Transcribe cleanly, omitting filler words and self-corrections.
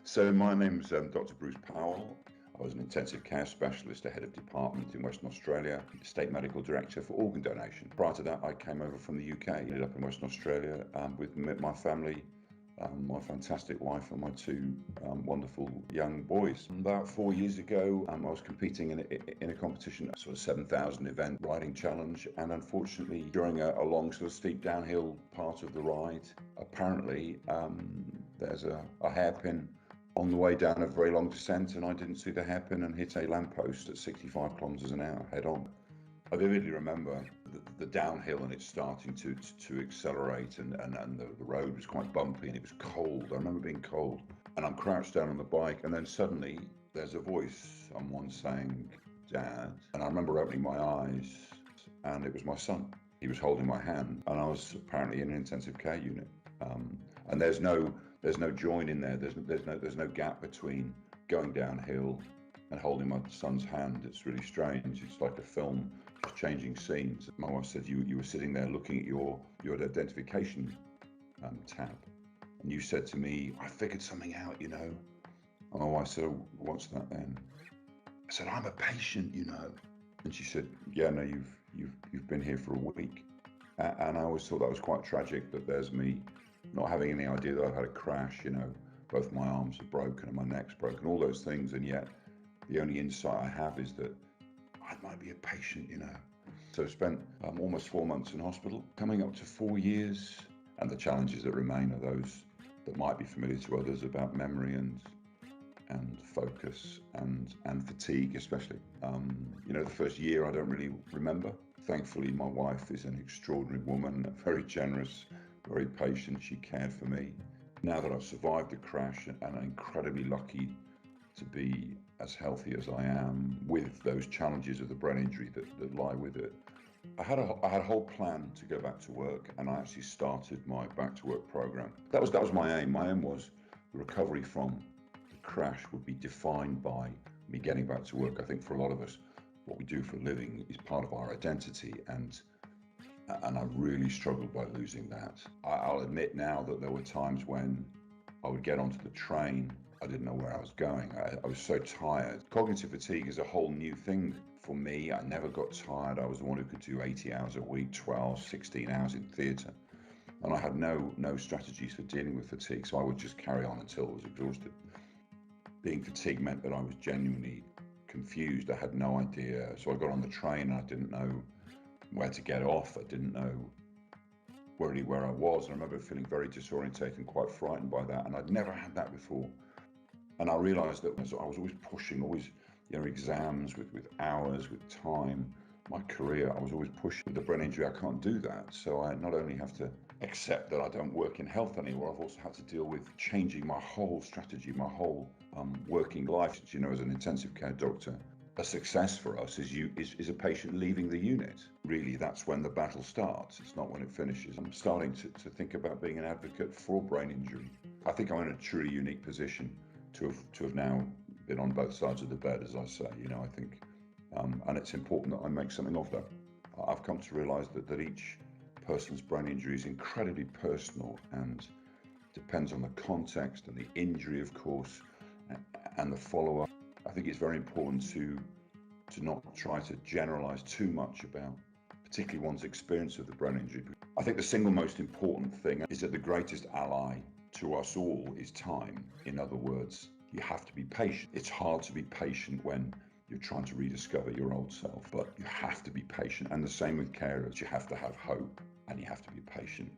So my name's Dr. Bruce Powell. I was an intensive care specialist, a head of department in Western Australia, state medical director for organ donation. Prior to that, I came over from the UK, ended up in Western Australia with my family, my fantastic wife and my two wonderful young boys. About 4 years ago, I was competing in a competition, a sort of 7,000 event riding challenge, and unfortunately during a long sort of steep downhill part of the ride, apparently there's a hairpin on the way down a very long descent, and I didn't see the hairpin and hit a lamppost at 65 kilometers an hour head on. I vividly remember the downhill and it starting to accelerate, and the road was quite bumpy and it was cold. I remember being cold, and I'm crouched down on the bike, and then suddenly there's a voice, someone saying, "Dad." And I remember opening my eyes, and it was my son. He was holding my hand, and I was apparently in an intensive care unit. And there's no join in there. There's no gap between going downhill and holding my son's hand. It's really strange. It's like a film, just changing scenes. My wife said you were sitting there looking at your identification tab, and you said to me, "I figured something out, you know." And my wife said, "Oh, what's that then?" I said, "I'm a patient, you know." And she said, "Yeah, no, you've been here for a week." And I always thought that was quite tragic, that there's me not having any idea that I've had a crash, you know, both my arms are broken and my neck's broken, all those things, and yet the only insight I have is that I might be a patient, you know. So I spent almost 4 months in hospital, coming up to 4 years, and the challenges that remain are those that might be familiar to others about memory and focus and fatigue, especially. You know, the first year I don't really remember. Thankfully, my wife is an extraordinary woman, very generous, very patient. She cared for me. Now that I've survived the crash and I'm incredibly lucky to be as healthy as I am, with those challenges of the brain injury that lie with it, I had a whole plan to go back to work, and I actually started my back to work program. That was my aim. My aim was the recovery from the crash would be defined by me getting back to work. I think for a lot of us, what we do for a living is part of our identity, and I really struggled by losing that. I'll admit now that there were times when I would get onto the train, I didn't know where I was going. I was so tired. Cognitive fatigue is a whole new thing for me. I never got tired. I was the one who could do 80 hours a week, 12, 16 hours in theatre. And I had no strategies for dealing with fatigue, so I would just carry on until I was exhausted. Being fatigued meant that I was genuinely confused. I had no idea. So I got on the train and I didn't know where to get off. I didn't know really where I was. And I remember feeling very disorientated and quite frightened by that. And I'd never had that before. And I realized that I was always pushing, always, you know, exams with hours, with time, my career, I was always pushing. With the brain injury, I can't do that. So I not only have to accept that I don't work in health anymore, I've also had to deal with changing my whole strategy, my whole working life. You know, as an intensive care doctor, a success for us is a patient leaving the unit. Really, that's when the battle starts. It's not when it finishes. I'm starting to think about being an advocate for brain injury. I think I'm in a truly unique position to have now been on both sides of the bed, as I say. You know, I think, and it's important that I make something of that. I've come to realise that each person's brain injury is incredibly personal and depends on the context and the injury, of course, and the follow-up. I think it's very important to not try to generalize too much about particularly one's experience of the brain injury. I think the single most important thing is that the greatest ally to us all is time. In other words, you have to be patient. It's hard to be patient when you're trying to rediscover your old self, but you have to be patient. And the same with carers. You have to have hope and you have to be patient.